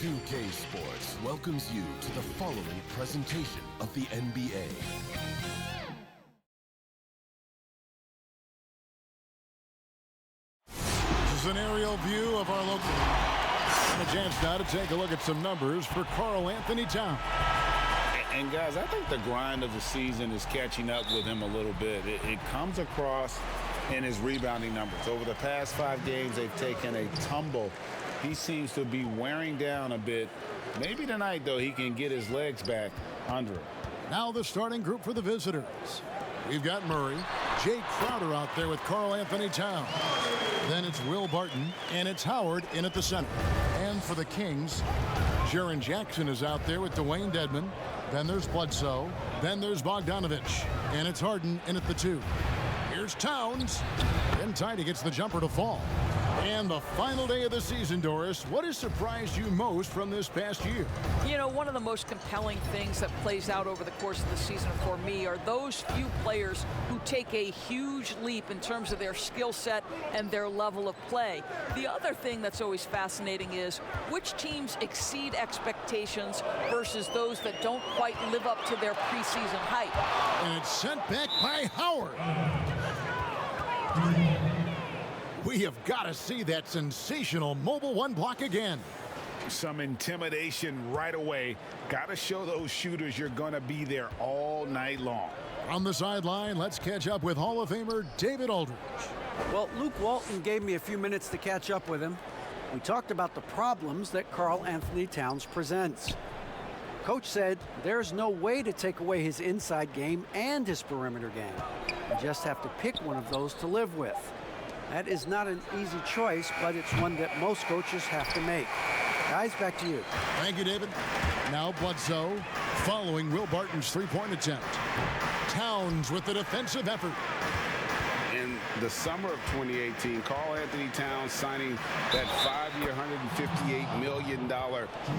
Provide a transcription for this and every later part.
2K Sports welcomes you to the following presentation of the NBA. This is an aerial view of our local. And a chance now to take a look at some numbers for Karl Anthony Towns. And guys, I think the grind of the season is catching up with him a little bit. It comes across in his rebounding numbers. Over the past 5 games, they've taken a tumble. He seems to be wearing down a bit. Maybe tonight, though, he can get his legs back under him. Now the starting group for the visitors. We've got Murray, Jay Crowder out there with Karl Anthony Towns. Then it's Will Barton, and it's Howard in at the center. And for the Kings, Jaren Jackson is out there with Dwayne Dedmon. Then there's Bledsoe. Then there's Bogdanovich. And it's Harden in at the 2. Here's Towns. In tight, he gets the jumper to fall. And the final day of the season, Doris, what has surprised you most from this past year? You know, one of the most compelling things that plays out over the course of the season for me are those few players who take a huge leap in terms of their skill set and their level of play. The other thing that's always fascinating is which teams exceed expectations versus those that don't quite live up to their preseason hype. And it's sent back by Howard. We have got to see that sensational mobile one block again. Some intimidation right away. Got to show those shooters you're going to be there all night long. On the sideline, let's catch up with Hall of Famer David Aldridge. Well, Luke Walton gave me a few minutes to catch up with him. We talked about the problems that Karl Anthony Towns presents. Coach said there's no way to take away his inside game and his perimeter game. You just have to pick one of those to live with. That is not an easy choice, but it's one that most coaches have to make. Guys, back to you. Thank you, David. Now Bledsoe following Will Barton's three-point attempt. Towns with the defensive effort. In the summer of 2018, Karl Anthony Towns signing that 5-year, $158 million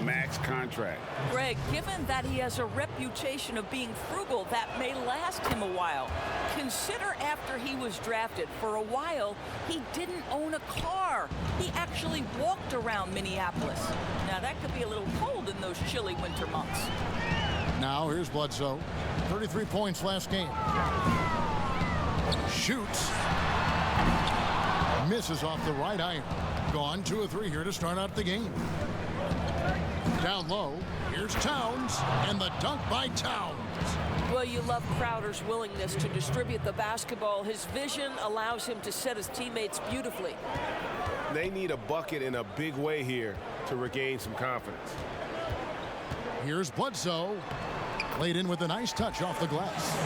max contract. Greg, given that he has a reputation of being frugal, that may last him a while. Consider after he was drafted, for a while, he didn't own a car. He actually walked around Minneapolis. Now, that could be a little cold in those chilly winter months. Now, here's Bledsoe. 33 points last game. Shoots. Misses off the right iron. Gone 2 of 3 here to start out the game. Down low. Here's Towns. And the dunk by Towns. Well, you love Crowder's willingness to distribute the basketball. His vision allows him to set his teammates beautifully. They need a bucket in a big way here to regain some confidence. Here's Bledsoe. Laid in with a nice touch off the glass.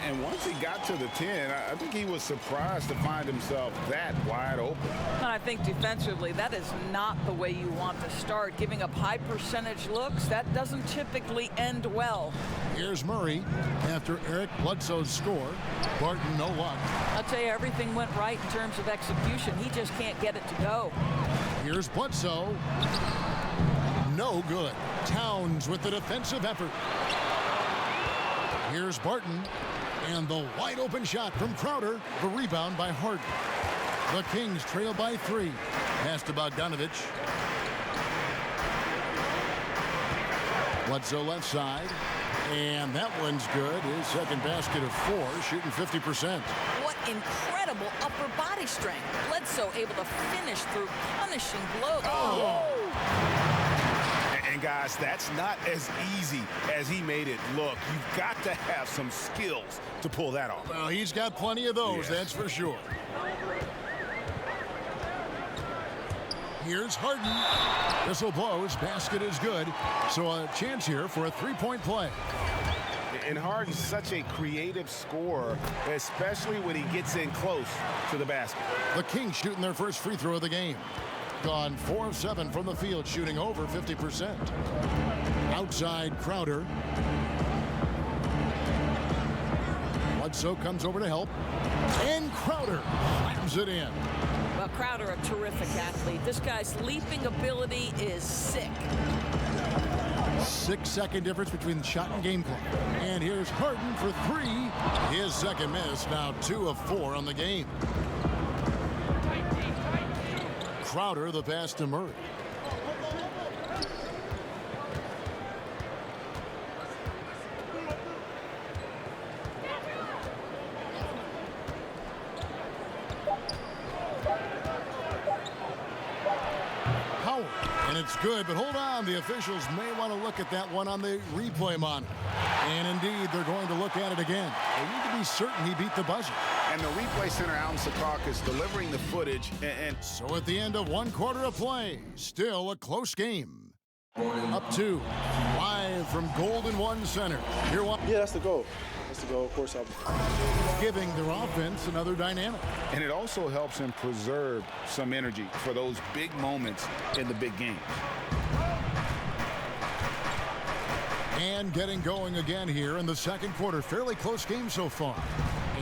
And once he got to the 10, I think he was surprised to find himself that wide open. And I think defensively, that is not the way you want to start. Giving up high percentage looks, that doesn't typically end well. Here's Murray after Eric Bledsoe's score. Barton, no luck. I'll tell you, everything went right in terms of execution. He just can't get it to go. Here's Bledsoe. No good. Towns with the defensive effort. Here's Barton, and the wide open shot from Crowder. The rebound by Harden. The Kings trail by 3. Pass to Bogdanovich. Bledsoe left side, and that one's good. His second basket of 4, shooting 50%. What incredible upper body strength. Bledsoe able to finish through punishing blows. Oh. And guys, that's not as easy as he made it look. You've got to have some skills to pull that off. Well, he's got plenty of those, that's for sure. Here's Harden. Whistle blows. Basket is good. So a chance here for a three-point play. And Harden's such a creative scorer, especially when he gets in close to the basket. The Kings shooting their first free throw of the game. Gone 4 of 7 from the field, shooting over 50%. Outside Crowder. Bledsoe comes over to help. And Crowder slams it in. Well, Crowder, a terrific athlete. This guy's leaping ability is sick. 6-second difference between the shot and game clock. And here's Harden for 3. His second miss, now 2 of 4 on the game. Crowder, the pass to Murray. And it's good, but hold on. The officials may want to look at that one on the replay monitor. And indeed, they're going to look at it again. They need to be certain he beat the buzzer. And the replay center, Alan Secaucus, delivering the footage. And so at the end of 1 quarter of play, still a close game. Up 2, live from Golden One Center. Here one. Yeah, that's the goal. That's the goal. Of course, giving their offense another dynamic. And it also helps him preserve some energy for those big moments in the big games. And getting going again here in the second quarter. Fairly close game so far.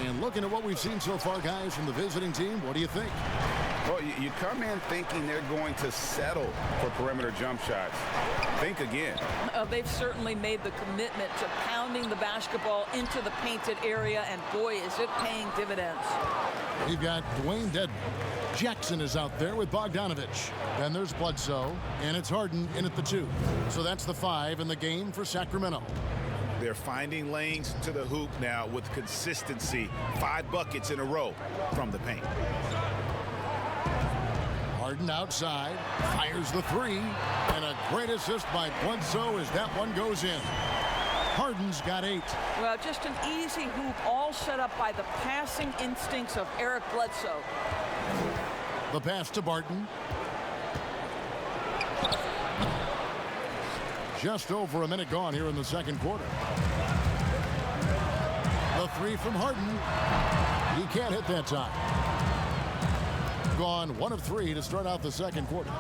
And looking at what we've seen so far, guys, from the visiting team, what do you think? Well, you come in thinking they're going to settle for perimeter jump shots. Think again. They've certainly made the commitment to pounding the basketball into the painted area, and boy, is it paying dividends. We've got Dwayne Dedman. Jackson is out there with Bogdanovich. Then there's Bledsoe, and it's Harden in at the 2. So that's the 5 in the game for Sacramento. They're finding lanes to the hoop now with consistency. 5 buckets in a row from the paint. Harden outside, fires the 3, and a great assist by Bledsoe as that one goes in. Harden's got 8. Well, just an easy hoop, all set up by the passing instincts of Eric Bledsoe. The pass to Barton. Just over a minute gone here in the second quarter. The 3 from Harden. He can't hit that time. Gone 1 of 3 to start out the second quarter.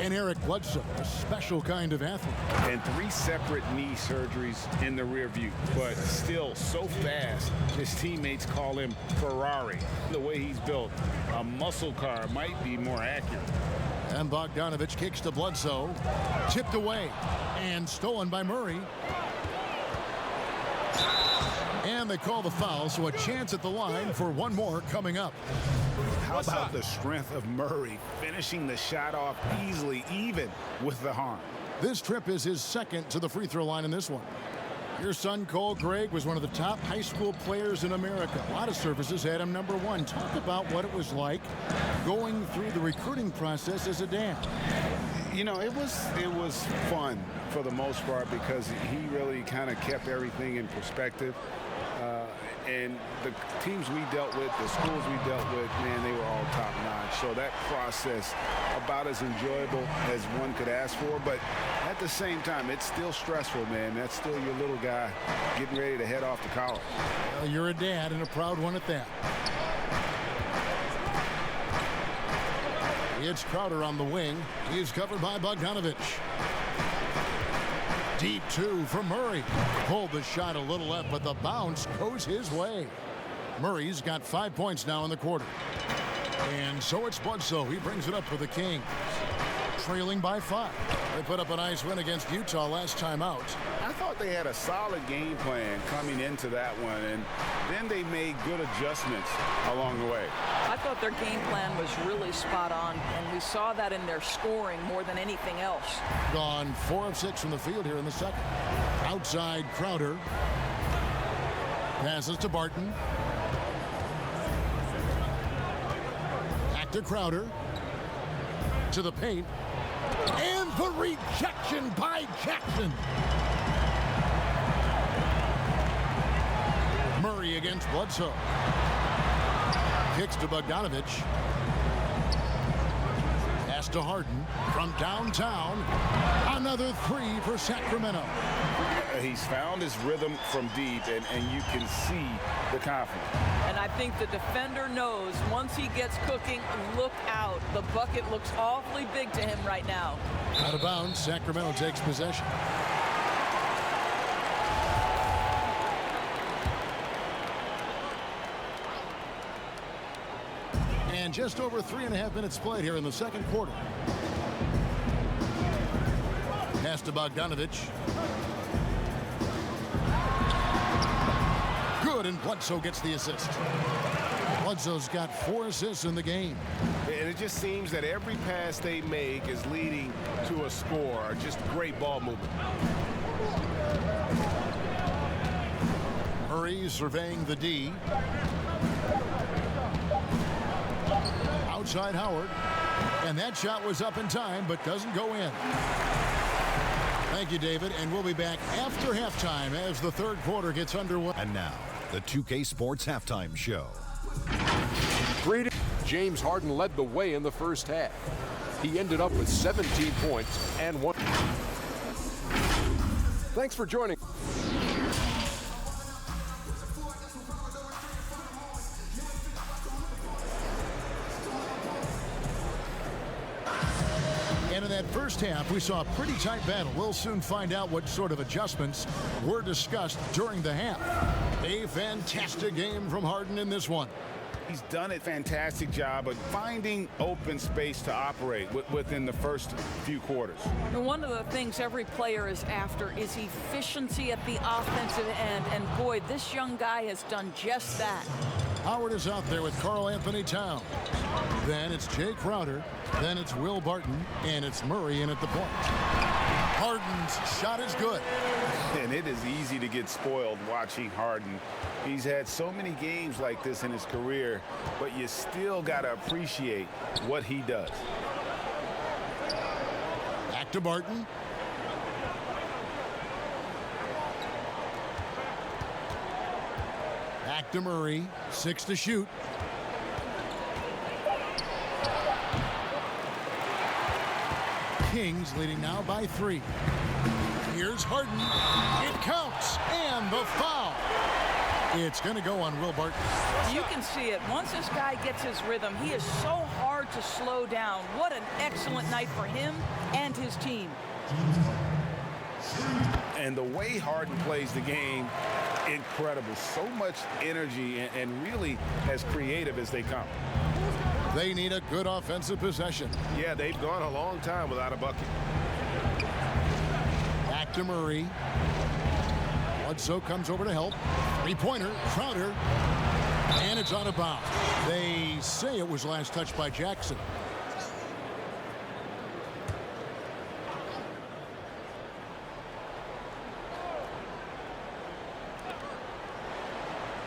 And Eric Bledsoe, a special kind of athlete. And 3 separate knee surgeries in the rear view, but still so fast, his teammates call him Ferrari. The way he's built, a muscle car might be more accurate. And Bogdanovich kicks to Bledsoe. Tipped away and stolen by Murray. And they call the foul, so a chance at the line for one more coming up. How about the strength of Murray finishing the shot off easily, even with the harm? This trip is his second to the free throw line in this one. Your son, Cole Gregg, was one of the top high school players in America. A lot of services had him number 1. Talk about what it was like going through the recruiting process as a dad. You know, it was fun for the most part because he really kind of kept everything in perspective. And the teams we dealt with, the schools we dealt with, man, they were all top-notch. So that process, about as enjoyable as one could ask for. But at the same time, it's still stressful, man. That's still your little guy getting ready to head off to college. Well, you're a dad and a proud one at that. It's Crowder on the wing. He's covered by Bogdanovich. Deep 2 from Murray. Pulled the shot a little left, but the bounce goes his way. Murray's got 5 points now in the quarter. And so it's Bledsoe. He brings it up for the Kings. Trailing by 5. They put up a nice win against Utah last time out. I thought they had a solid game plan coming into that one, and then they made good adjustments along the way. I thought their game plan was really spot on, and we saw that in their scoring more than anything else. Gone 4 of 6 from the field here in the second. Outside Crowder. Passes to Barton. Back to Crowder. To the paint. And the rejection by Jackson. Murray against Bledsoe. Kicks to Bogdanovich. Pass to Harden from downtown. Another 3 for Sacramento. He's found his rhythm from deep, and you can see the confidence. And I think the defender knows once he gets cooking, look out. The bucket looks awfully big to him right now. Out of bounds, Sacramento takes possession. And just over 3.5 minutes played here in the second quarter. Pass to Bogdanovich. Good, and Bledsoe gets the assist. Bledsoe's got 4 assists in the game. And it just seems that every pass they make is leading to a score. Just great ball movement. Murray surveying the D. Outside Howard. And that shot was up in time, but doesn't go in. Thank you, David. And we'll be back after halftime as the third quarter gets underway. And now, the 2K Sports Halftime Show. James Harden led the way in the first half. He ended up with 17 points and 1. Thanks for joining. And in that first half, we saw a pretty tight battle. We'll soon find out what sort of adjustments were discussed during the half. A fantastic game from Harden in this one. He's done a fantastic job of finding open space to operate within the first few quarters. And one of the things every player is after is efficiency at the offensive end. And boy, this young guy has done just that. Howard is out there with Karl Anthony Towns. Then it's Jay Crowder. Then it's Will Barton. And it's Murray in at the point. Harden's shot is good. And it is easy to get spoiled watching Harden. He's had so many games like this in his career, but you still got to appreciate what he does. Back to Barton. Back to Murray. 6 to shoot. Kings leading now by 3. Here's Harden. It counts. And the foul. It's going to go on Will Barton. You can see it. Once this guy gets his rhythm, he is so hard to slow down. What an excellent night for him and his team. And the way Harden plays the game, incredible. So much energy and really as creative as they come. They need a good offensive possession. Yeah, they've gone a long time without a bucket. Back to Murray. Bledsoe comes over to help. Three-pointer, Crowder. And it's out of bounds. They say it was last touched by Jackson.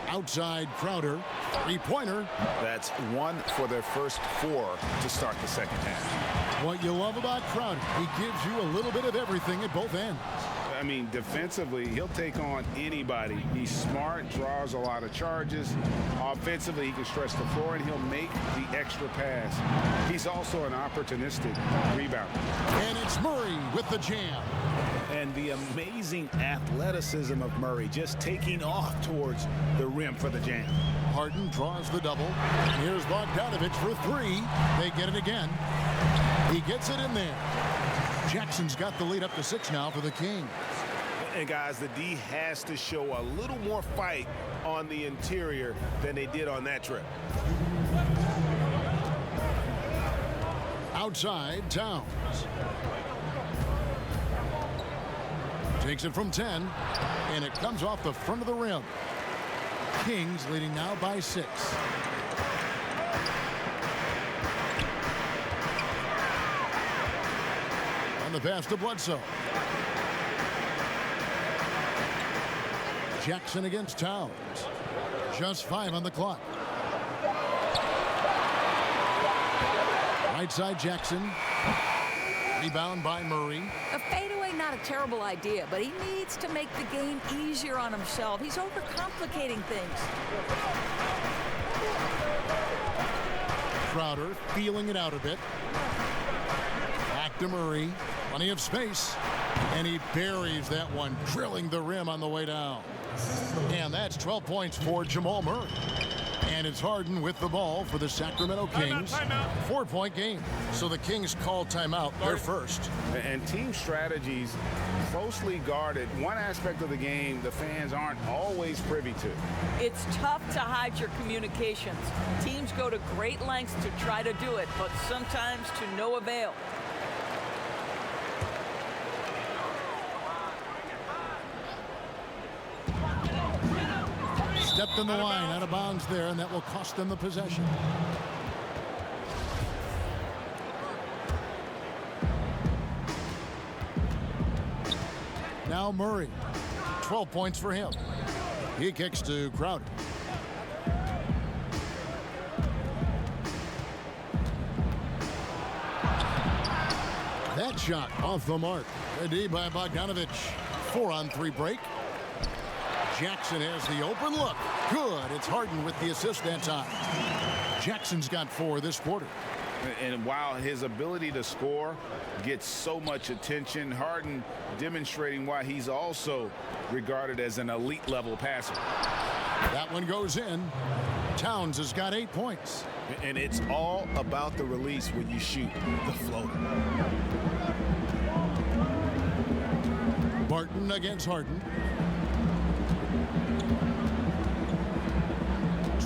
Outside Crowder. Three-pointer. That's 1 for their first 4 to start the second half. What you love about Crowder, he gives you a little bit of everything at both ends. I mean, defensively, he'll take on anybody. He's smart, draws a lot of charges. Offensively, he can stretch the floor, and he'll make the extra pass. He's also an opportunistic rebounder. And it's Murray with the jam. And the amazing athleticism of Murray, just taking off towards the rim for the jam. Harden draws the double. And here's Bogdanovich for 3. They get it again. He gets it in there. Jackson's got the lead up to 6 now for the Kings. And guys, the D has to show a little more fight on the interior than they did on that trip. Outside, Towns. Takes it from 10, and it comes off the front of the rim. Kings leading now by 6. On the pass to Bledsoe. Jackson against Towns. Just 5 on the clock. Right side Jackson. Rebound by Murray. A fadeaway, not a terrible idea, but he needs to make the game easier on himself. He's overcomplicating things. Crowder feeling it out a bit. Back to Murray. Plenty of space. And he buries that one, drilling the rim on the way down. And that's 12 points for Jamal Murray. And it's Harden with the ball for the Sacramento Kings. 4-point game. So the Kings call timeout. They're first. And team strategies closely guarded. One aspect of the game the fans aren't always privy to. It's tough to hide your communications. Teams go to great lengths to try to do it, but sometimes to no avail. Stepped in the line, out of bounds there, and that will cost them the possession. Now Murray, 12 points for him. He kicks to Crowder. That shot off the mark. A D by Bogdanovich. 4-on-3 break. Jackson has the open look. Good. It's Harden with the assist that time. Jackson's got 4 this quarter. And while his ability to score gets so much attention, Harden demonstrating why he's also regarded as an elite level passer. That one goes in. Towns has got 8 points. And it's all about the release when you shoot the floater. Barton against Harden.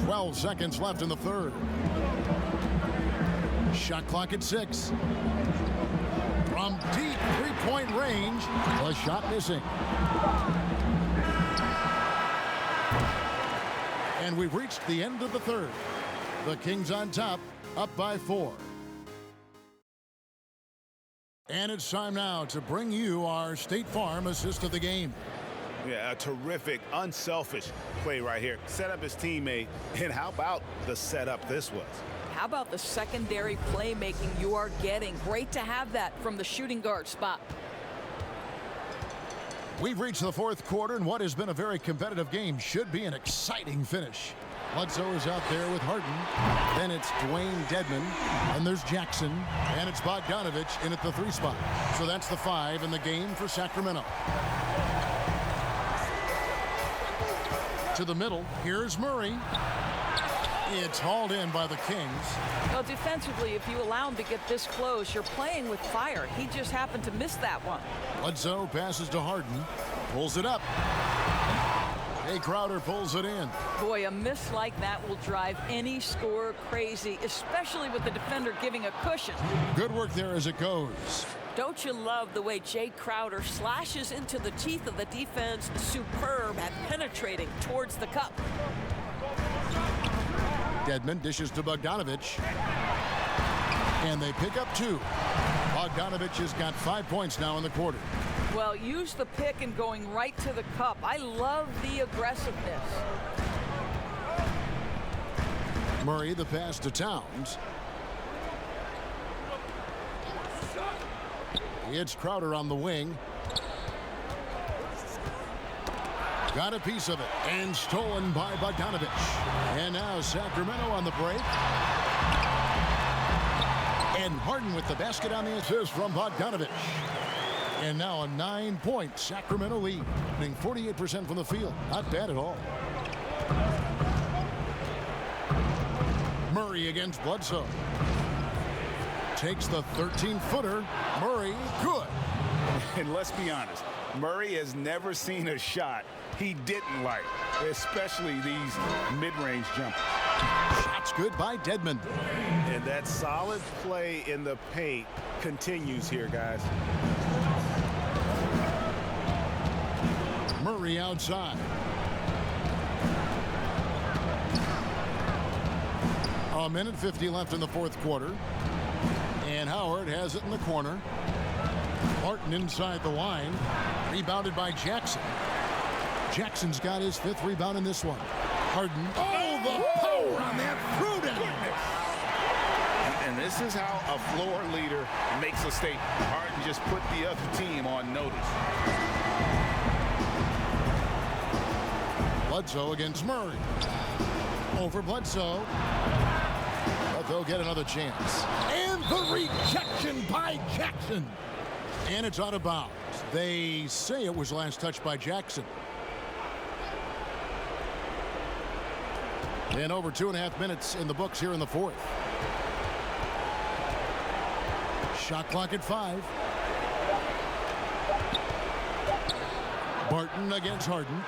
12 seconds left in the third. Shot clock at 6. From deep three-point range, a shot missing. And we've reached the end of the third. The Kings on top, up by 4. And it's time now to bring you our State Farm assist of the game. Yeah, a terrific, unselfish play right here. Set up his teammate, and how about the setup this was? How about the secondary playmaking you are getting? Great to have that from the shooting guard spot. We've reached the fourth quarter, and what has been a very competitive game should be an exciting finish. Bledsoe is out there with Harden. Then it's Dwayne Dedmon. And there's Jackson. And it's Bogdanovich in at the 3 spot. So that's the 5 in the game for Sacramento. To the middle. Here's Murray. It's hauled in by the Kings. Well, defensively, if you allow him to get this close, you're playing with fire. He just happened to miss that one. Bledsoe passes to Harden. Pulls it up. Jay Crowder pulls it in. Boy, a miss like that will drive any scorer crazy, especially with the defender giving a cushion. Good work there as it goes. Don't you love the way Jay Crowder slashes into the teeth of the defense? Superb at penetrating towards the cup. Dedmon dishes to Bogdanovich. And they pick up 2. Bogdanovich has got 5 points now in the quarter. Well, use the pick and going right to the cup. I love the aggressiveness. Murray, the pass to Towns. It's Crowder on the wing. Got a piece of it and stolen by Bogdanovich. And now Sacramento on the break. And Harden with the basket on the assist from Bogdanovich. And now a 9-point Sacramento lead. Hitting 48% from the field. Not bad at all. Murray against Bledsoe. Takes the 13-footer. Murray, good. And let's be honest, Murray has never seen a shot he didn't like, especially these mid-range jumpers. Shots good by Dedmon. And that solid play in the paint continues here, guys. Murray outside. A minute 50 left in the fourth quarter. And Howard has it in the corner. Barton inside the line. Rebounded by Jackson. Jackson's got his 5th rebound in this one. Harden. Oh, the power on that throwdown. And this is how a floor leader makes a statement. Harden just put the other team on notice. Bledsoe against Murray. Over Bledsoe. But they'll get another chance. And the rejection by Jackson. And it's out of bounds. They say it was last touched by Jackson. And over 2.5 minutes in the books here in the fourth. Shot clock at 5. Barton against Harden.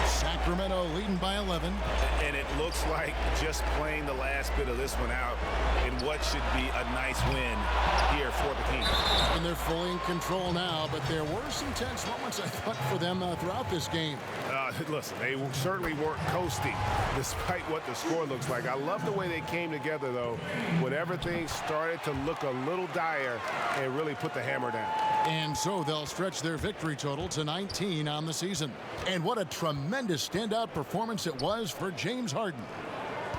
Sacramento leading by 11. And it looks like just playing the last bit of this one out in what should be a nice win here for the Kings. And they're fully in control now, but there were some tense moments, I thought, for them throughout this game. Listen, they certainly weren't coasting despite what the score looks like. I love the way they came together, though, when everything started to look a little dire and really put the hammer down. And so they'll stretch their victory total to 19 on the season. And what a tremendous standout performance it was for James Harden.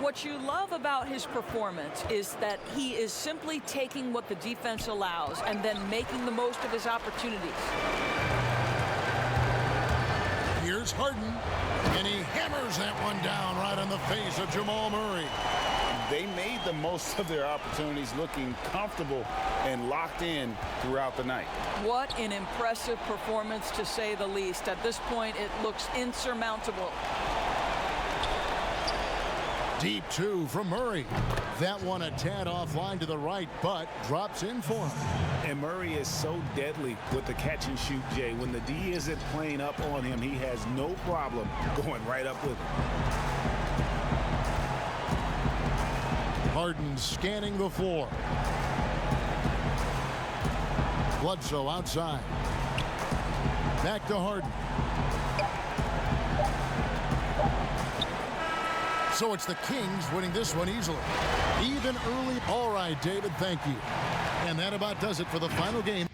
What you love about his performance is that he is simply taking what the defense allows and then making the most of his opportunities. Here's Harden, and he hammers that one down right on the face of Jamal Murray. They made the most of their opportunities, looking comfortable and locked in throughout the night. What an impressive performance, to say the least. At this point, it looks insurmountable. Deep two from Murray. That one a tad offline to the right, but drops in for him. And Murray is so deadly with the catch and shoot, Jay. When the D isn't playing up on him, he has no problem going right up with him. Harden scanning the floor. Bledsoe outside. Back to Harden. So it's the Kings winning this one easily. Even early. All right, David, thank you. And that about does it for the final game.